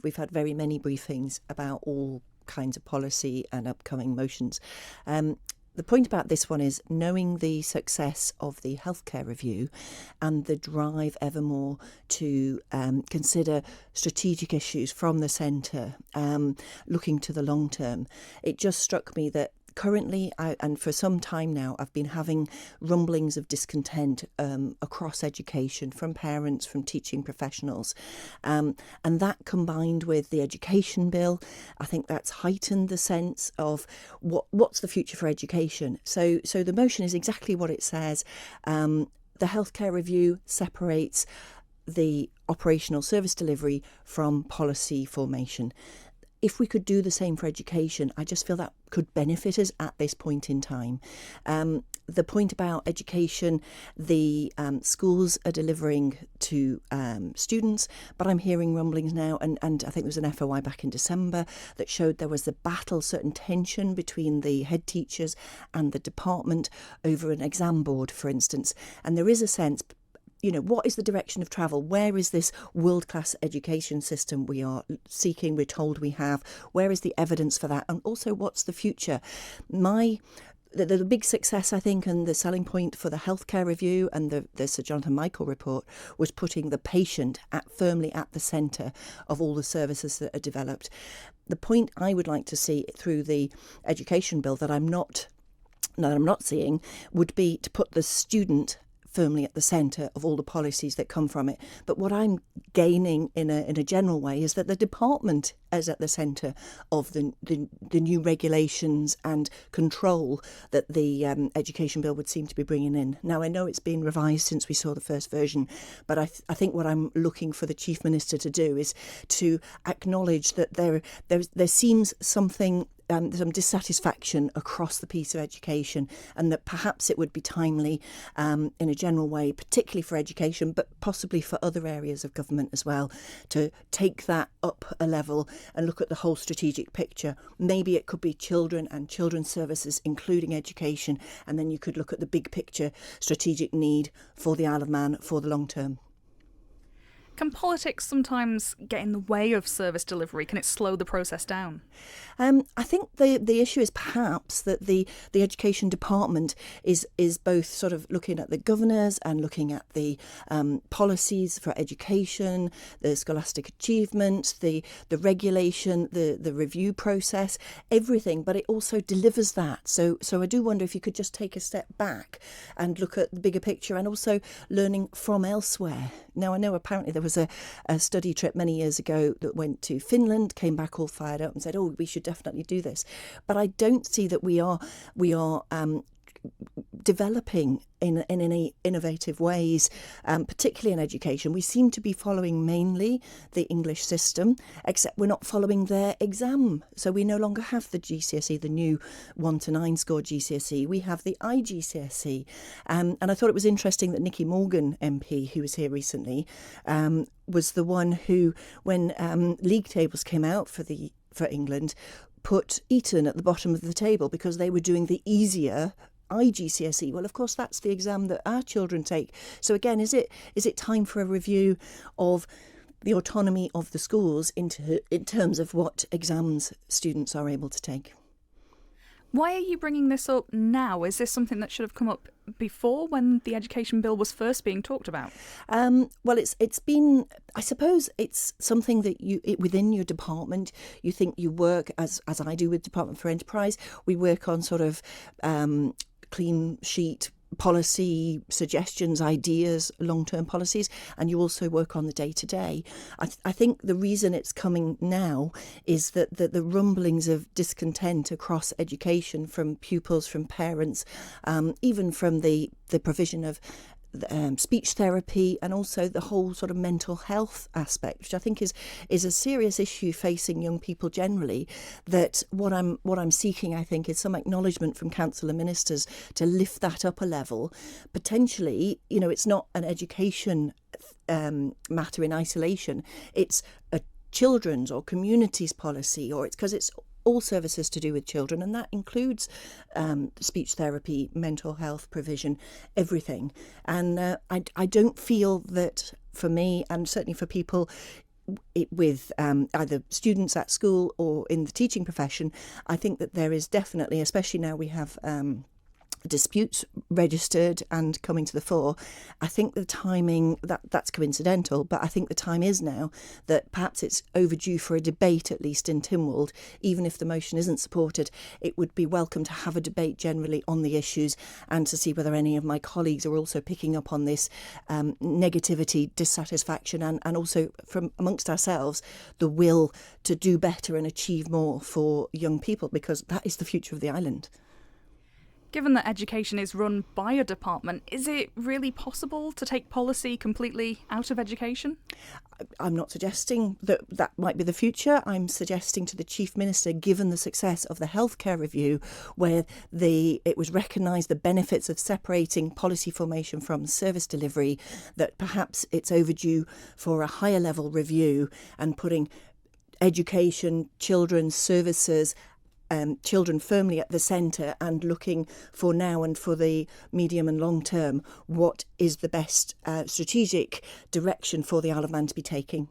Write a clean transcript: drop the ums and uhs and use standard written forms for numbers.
we've had very many briefings about all kinds of policy and upcoming motions. The point about this one is knowing the success of the healthcare review and the drive evermore to consider strategic issues from the centre, looking to the long term. It just struck me that currently, and for some time now, I've been having rumblings of discontent across education, from parents, from teaching professionals. And that combined with the education bill, I think that's heightened the sense of what's the future for education. So the motion is exactly what it says. The healthcare review separates the operational service delivery from policy formation. If we could do the same for education, I just feel that could benefit us at this point in time. The point about education, the schools are delivering to students, but I'm hearing rumblings now, and I think there was an FOI back in December that showed there was a battle, certain tension between the head teachers and the department over an exam board, for instance. And there is a sense, what is the direction of travel? Where is this world-class education system we are seeking, we're told we have? Where is the evidence for that? And also, what's the future? The big success, I think, and the selling point for the healthcare review and the Sir Jonathan Michael report was putting the patient firmly at the centre of all the services that are developed. The point I would like to see through the education bill that I'm not seeing would be to put the student firmly at the centre of all the policies that come from it. But what I'm gaining in a general way is that the department is at the centre of the new regulations and control that the education bill would seem to be bringing in. Now, I know it's been revised since we saw the first version, but I think what I'm looking for the Chief Minister to do is to acknowledge that there seems something some dissatisfaction across the piece of education, and that perhaps it would be timely in a general way, particularly for education, but possibly for other areas of government as well, to take that up a level and look at the whole strategic picture. Maybe it could be children and children's services, including education, and then you could look at the big picture strategic need for the Isle of Man for the long term. Can politics sometimes get in the way of service delivery? Can it slow the process down? I think the issue is perhaps that the education department is both sort of looking at the governors and looking at the policies for education, the scholastic achievement, the regulation, the review process, everything, but it also delivers that. So I do wonder if you could just take a step back and look at the bigger picture, and also learning from elsewhere. Now, I know apparently there was a study trip many years ago that went to Finland, came back all fired up and said, we should definitely do this. But I don't see that we are developing in any innovative ways, particularly in education. We seem to be following mainly the English system, except we're not following their exam. So we no longer have the GCSE, the new 1 to 9 score GCSE. We have the IGCSE. And I thought it was interesting that Nicky Morgan MP, who was here recently, was the one who, when league tables came out for England, put Eton at the bottom of the table because they were doing the easier IGCSE. Well, of course, that's the exam that our children take. So again, is it time for a review of the autonomy of the schools in terms of what exams students are able to take? Why are you bringing this up now? Is this something that should have come up before, when the education bill was first being talked about? Well, it's been, I suppose it's something that within your department, you think you work, as I do with Department for Enterprise, we work on sort of clean sheet policy suggestions, ideas, long-term policies, and you also work on the day-to-day. I think the reason it's coming now is that the rumblings of discontent across education from pupils, from parents, even from the provision of speech therapy, and also the whole sort of mental health aspect, which I think is a serious issue facing young people generally. That what I'm seeking, I think, is some acknowledgement from council and ministers to lift that up a level. Potentially, it's not an education matter in isolation. It's a children's or communities policy, or it's because it's all services to do with children, and that includes speech therapy, mental health provision, everything. And I don't feel that, for me, and certainly for people, with either students at school or in the teaching profession, I think that there is definitely, especially now we have disputes registered and coming to the fore, I think the timing, that's coincidental, but I think the time is now that perhaps it's overdue for a debate, at least in Tynwald. Even if the motion isn't supported, it would be welcome to have a debate generally on the issues and to see whether any of my colleagues are also picking up on this negativity, dissatisfaction, and also from amongst ourselves, the will to do better and achieve more for young people, because that is the future of the island. Given that education is run by a department, is it really possible to take policy completely out of education? I'm not suggesting that that might be the future. I'm suggesting to the Chief Minister, given the success of the healthcare review, where it was recognised the benefits of separating policy formation from service delivery, that perhaps it's overdue for a higher level review and putting education, children's services, children firmly at the centre, and looking for now and for the medium and long term what is the best strategic direction for the Isle of Man to be taking.